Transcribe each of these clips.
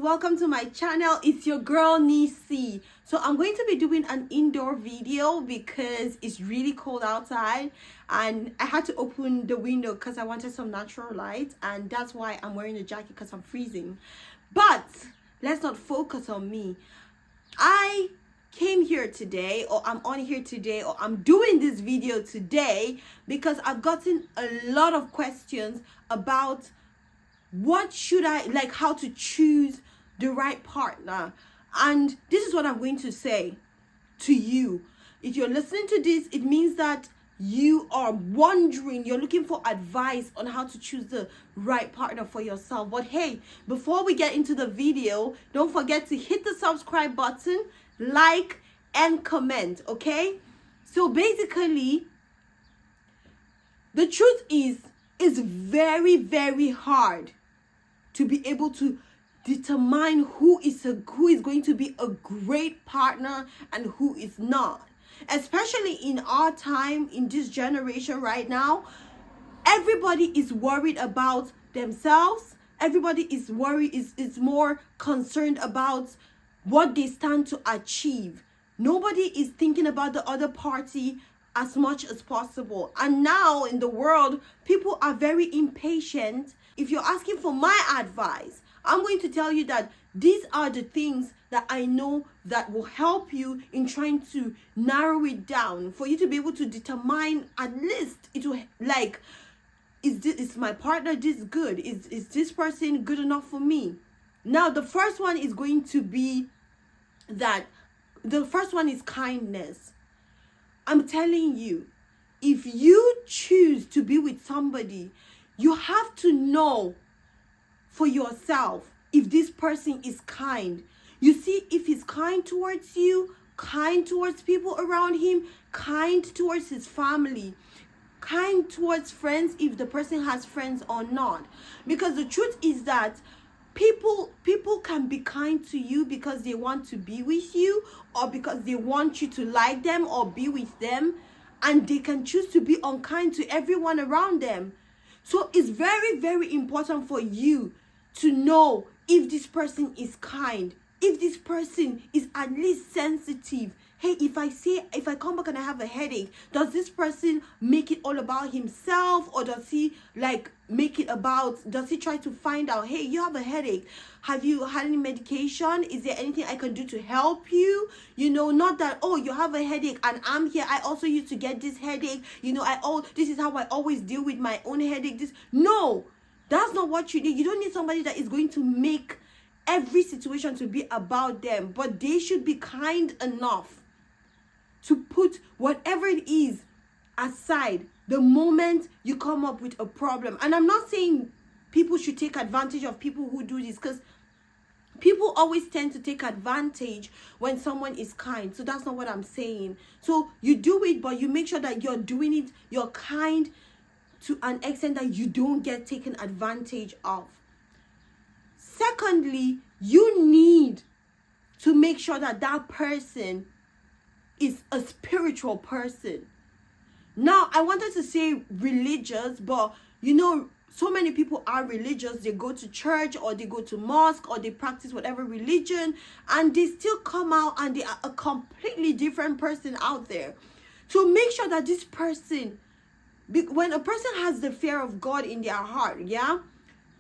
welcome to my channel. It's your girl Nisi. So I'm going to be doing an indoor video because it's really cold outside and I had to open the window because I wanted some natural light, and that's why I'm wearing a jacket because I'm freezing. But let's not focus on me. I came here today, or I'm on here today, or I'm doing this video today because I've gotten a lot of questions about what should I like, how to choose the right partner. And this is what I'm going to say to you. If you're listening to this, it means that you are wondering, you're looking for advice on how to choose the right partner for yourself. But hey, before we get into the video, don't forget to hit the subscribe button, like, and comment, okay? So basically, the truth is, it's very, very hard to be able to determine who is going to be a great partner and who is not. Especially in our time, in this generation right now, everybody is worried about themselves. Everybody is worried, is more concerned about what they stand to achieve. Nobody is thinking about the other party as much as possible. And now in the world, people are very impatient. If you're asking for my advice, I'm going to tell you that these are the things that I know that will help you in trying to narrow it down for you to be able to determine, at least it will, like, is my partner this good? Is this person good enough for me? Now, the first one is going to be that the first one is kindness. I'm telling you, if you choose to be with somebody, you have to know for yourself if this person is kind. You see, if he's kind towards you, kind towards people around him, kind towards his family, kind towards friends, if the person has friends or not. Because the truth is that people can be kind to you because they want to be with you, or because they want you to like them or be with them, and they can choose to be unkind to everyone around them. So it's very, very important for you to know if this person is kind, if this person is at least sensitive. Hey, if I come back and I have a headache, does this person make it all about himself, or does he does he try to find out, hey, you have a headache, have you had any medication, is there anything I can do to help you? You know, not that, oh, you have a headache and I'm here, I also used to get this headache, you know, this is how I always deal with my own headache. No, that's not what you need. You don't need somebody that is going to make every situation to be about them, but they should be kind enough to put whatever it is aside the moment you come up with a problem. And I'm not saying people should take advantage of people who do this, because people always tend to take advantage when someone is kind. So that's not what I'm saying. So you do it, but you make sure that you're doing it, you're kind to an extent that you don't get taken advantage of. Secondly, you need to make sure that that person is a spiritual person. Now, I wanted to say religious, but you know, so many people are religious. They go to church, or they go to mosque, or they practice whatever religion, and they still come out and they are a completely different person out there. So make sure that this person, when a person has the fear of God in their heart, yeah,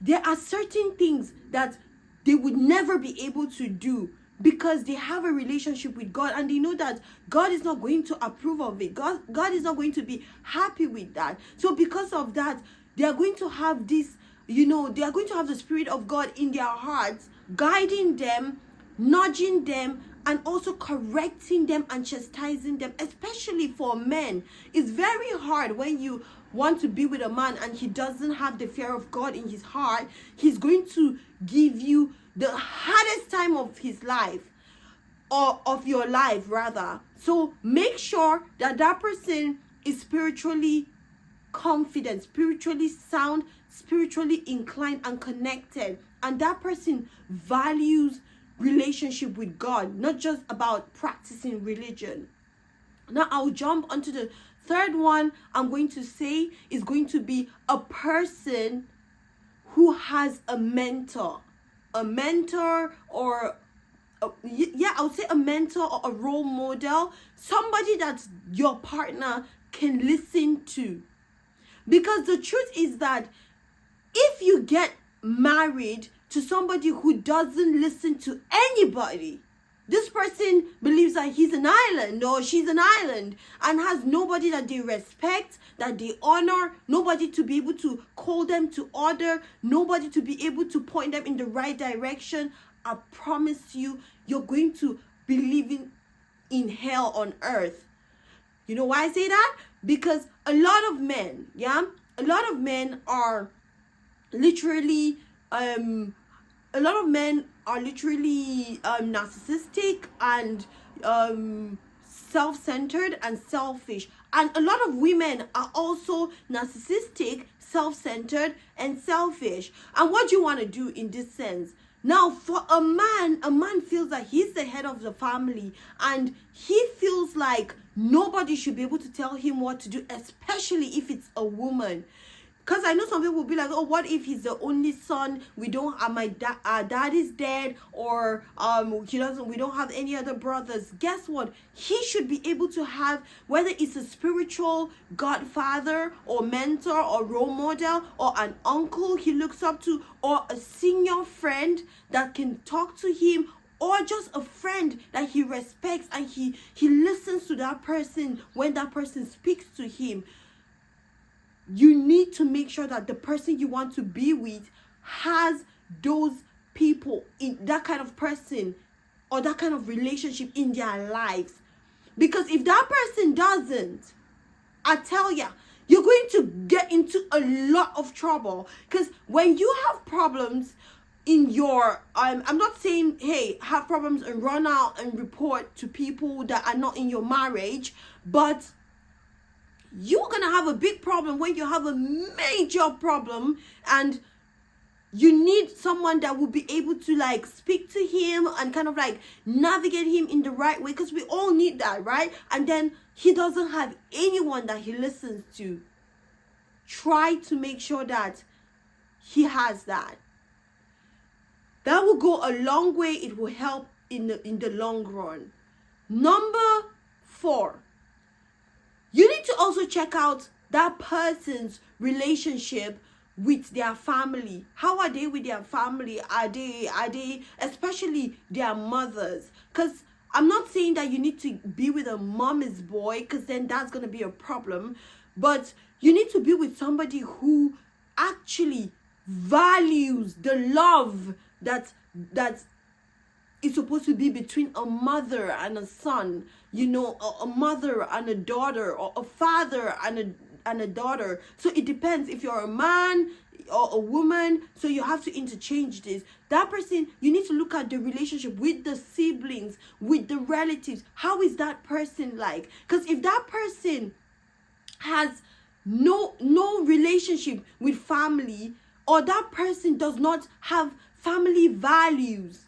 there are certain things that they would never be able to do, because they have a relationship with God and they know that God is not going to approve of it. God is not going to be happy with that. So because of that, they are going to have this, you know, they are going to have the Spirit of God in their hearts, guiding them, nudging them, and also correcting them and chastising them. Especially for men, it's very hard when you want to be with a man and he doesn't have the fear of God in his heart. He's going to give you the hardest time of his life, or of your life rather. So make sure that that person is spiritually confident, spiritually sound, spiritually inclined and connected, and that person values relationship with God, not just about practicing religion. Now I'll jump onto the third one. I'm going to say is going to be a person who has a mentor. a mentor or yeah, I would say a mentor or a role model, somebody that your partner can listen to. Because the truth is that if you get married to somebody who doesn't listen to anybody, this person believes that he's an island or she's an island and has nobody that they respect, that they honor, nobody to be able to call them to order, nobody to be able to point them in the right direction, I promise you, you're going to be living in hell on earth. You know why I say that? Because a lot of men are literally narcissistic and self-centered and selfish, and a lot of women are also narcissistic, self-centered and selfish. And what do you want to do in this sense? Now, for a man feels that he's the head of the family and he feels like nobody should be able to tell him what to do, especially if it's a woman. Because I know some people will be like, oh, what if he's the only son? We don't, our dad is dead, or we don't have any other brothers. Guess what? He should be able to have, whether it's a spiritual godfather or mentor or role model or an uncle he looks up to or a senior friend that can talk to him, or just a friend that he respects and he listens to that person when that person speaks to him. You need to make sure that the person you want to be with has those people, in that kind of person or that kind of relationship in their lives. Because if that person doesn't, I tell ya, you're going to get into a lot of trouble. Because when you have problems in your, I'm not saying, hey, have problems and run out and report to people that are not in your marriage, but you're gonna have a big problem when you have a major problem, and you need someone that will be able to like speak to him and kind of like navigate him in the right way, because we all need that, right? And then he doesn't have anyone that he listens to. Try to make sure that he has that. That will go a long way. It will help in the long run. Number 4, you need to also check out that person's relationship with their family. How are they with their family? Are they especially their mothers? Because I'm not saying that you need to be with a mommy's boy, because then that's going to be a problem. But you need to be with somebody who actually values the love that is supposed to be between a mother and a son, you know, a mother and a daughter, or a father and a daughter. So it depends if you're a man or a woman, so you have to interchange this. That person, you need to look at the relationship with the siblings, with the relatives. How is that person like? Because if that person has no relationship with family, or that person does not have family values,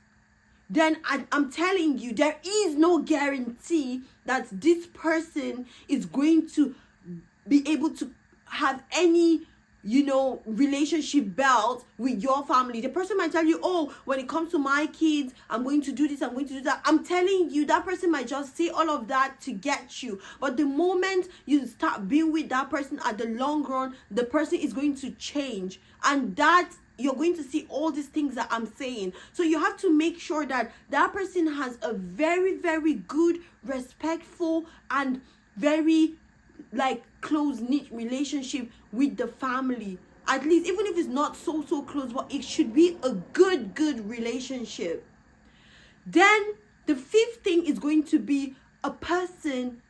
then I'm telling you, there is no guarantee that this person is going to be able to have any, you know, relationship built with your family. The person might tell you, oh, when it comes to my kids, I'm going to do this, I'm going to do that. I'm telling you, that person might just say all of that to get you. But the moment you start being with that person, at the long run, the person is going to change. And that you're going to see all these things that I'm saying. So you have to make sure that that person has a very, very good, respectful, and very like close-knit relationship with the family. At least, even if it's not so close, but it should be a good relationship. Then the 5th thing is going to be a person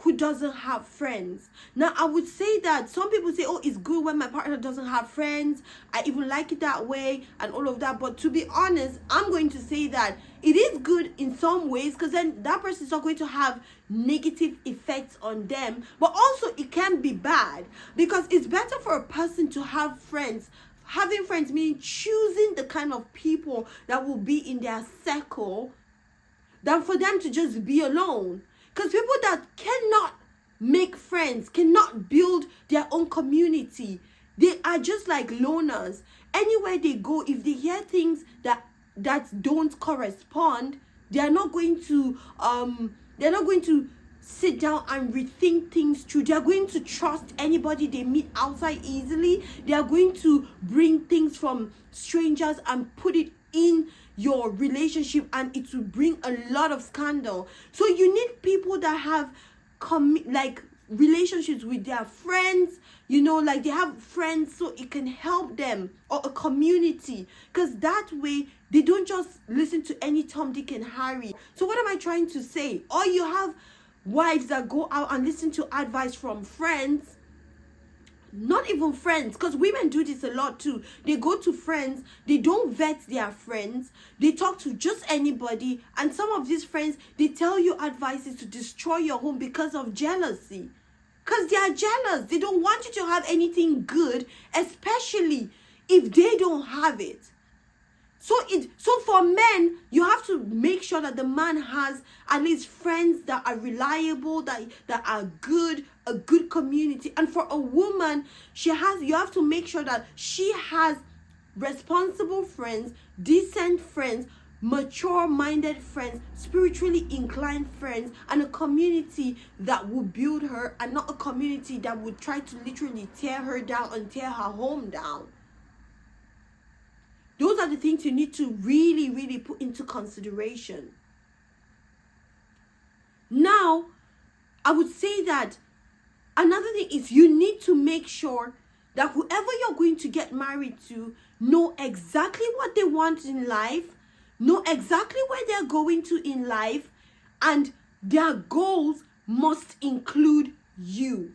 who doesn't have friends. Now, I would say that some people say, oh, it's good when my partner doesn't have friends. I even like it that way and all of that. But to be honest, I'm going to say that it is good in some ways, because then that person is not going to have negative effects on them. But also it can be bad, because it's better for a person to have friends. Having friends meaning choosing the kind of people that will be in their circle, than for them to just be alone. Because people that cannot make friends, cannot build their own community, they are just like loners. Anywhere they go, if they hear things that that don't correspond, they're not going to sit down and rethink things through. They are going to trust anybody they meet outside easily. They are going to bring things from strangers and put it in your relationship, and it will bring a lot of scandal. So you need people that have like relationships with their friends, like they have friends, so it can help them, or a community, because that way they don't just listen to any Tom, Dick, and Harry. So what am I trying to say? Or you have wives that go out and listen to advice from friends, not even friends, because women do this a lot too. They go to friends, they don't vet their friends, they talk to just anybody, and some of these friends, they tell you advices to destroy your home because of jealousy. Because they are jealous. They don't want you to have anything good, especially if they don't have it. So for men, you have to make sure that the man has at least friends that are reliable, that are good, a good community. And for a woman, you have to make sure that she has responsible friends, decent friends, mature-minded friends, spiritually inclined friends, and a community that will build her, and not a community that would try to literally tear her down and tear her home down. Those are the things you need to really, really put into consideration. Now, I would say that another thing is you need to make sure that whoever you're going to get married to know exactly what they want in life, know exactly where they're going to in life, and their goals must include you.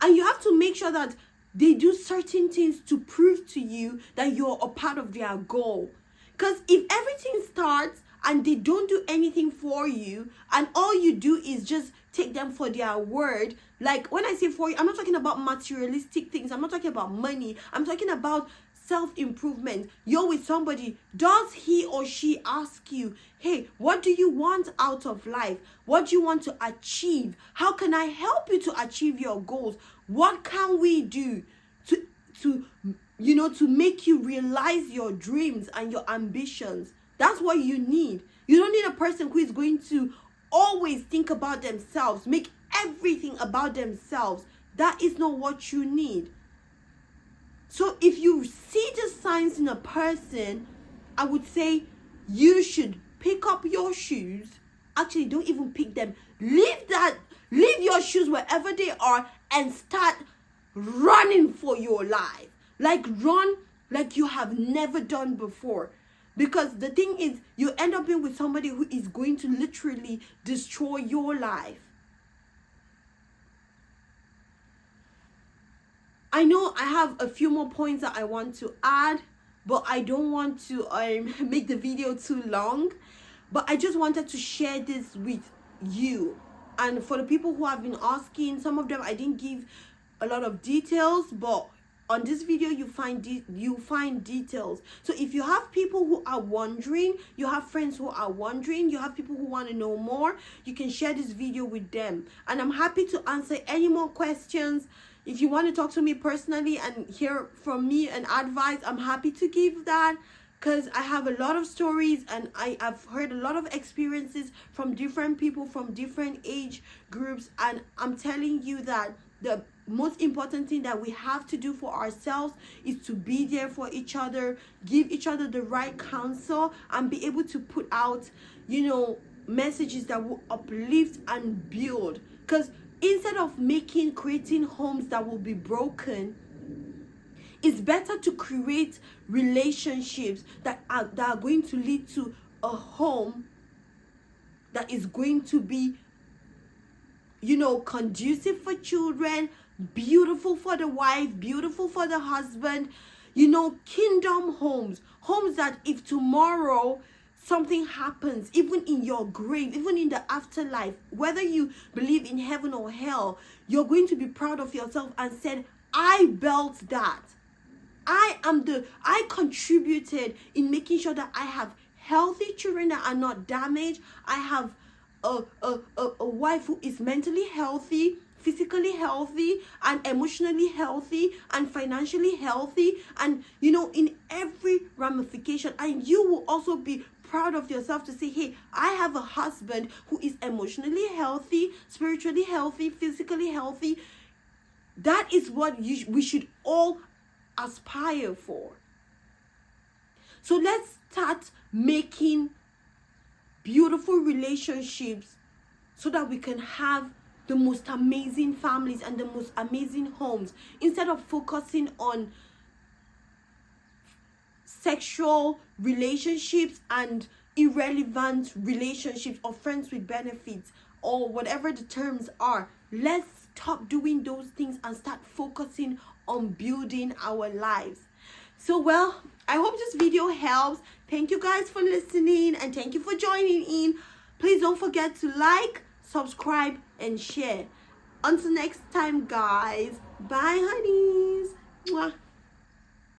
And you have to make sure that they do certain things to prove to you that you're a part of their goal. Because if everything starts and they don't do anything for you, and all you do is just take them for their word, like when I say for you, I'm not talking about materialistic things, I'm not talking about money, I'm talking about self-improvement. You're with somebody, does he or she ask you, hey, what do you want out of life? What do you want to achieve? How can I help you to achieve your goals? What can we do to make you realize your dreams and your ambitions? That's what you need. You don't need a person who is going to always think about themselves, make everything about themselves. That is not what you need. So if you see the signs in a person, I would say you should pick up your shoes. Actually, don't even pick them. Leave your shoes wherever they are and start running for your life. Like run like you have never done before. Because the thing is, you end up being with somebody who is going to literally destroy your life. I know I have a few more points that I want to add, but I don't want to make the video too long. But I just wanted to share this with you. And for the people who have been asking, some of them I didn't give a lot of details, but on this video you find details. So if you have people who are wondering, you have friends who are wondering, you have people who want to know more, you can share this video with them. And I'm happy to answer any more questions. If you want to talk to me personally and hear from me and advice, I'm happy to give that, because I have a lot of stories and I've heard a lot of experiences from different people from different age groups. And I'm telling you that the most important thing that we have to do for ourselves is to be there for each other, give each other the right counsel, and be able to put out, messages that will uplift and build. Because instead of creating homes that will be broken, it's better to create relationships that are going to lead to a home that is going to be, conducive for children, beautiful for the wife, beautiful for the husband, kingdom homes that if tomorrow something happens, even in your grave, even in the afterlife, whether you believe in heaven or hell, you're going to be proud of yourself and said, I built that. I contributed in making sure that I have healthy children that are not damaged. I have a wife who is mentally healthy, physically healthy and emotionally healthy and financially healthy, and you know, in every ramification. And you will also be proud of yourself to say, hey, I have a husband who is emotionally healthy, spiritually healthy, physically healthy. That is what we should all aspire for. So let's start making beautiful relationships so that we can have the most amazing families and the most amazing homes, instead of focusing on sexual relationships and irrelevant relationships, or friends with benefits, or whatever the terms are. Let's stop doing those things and start focusing on building our lives. So, well, I hope this video helps. Thank you guys for listening, and thank you for joining in. Please don't forget to like, subscribe, and share. Until next time, guys. Bye, honeys. Mwah.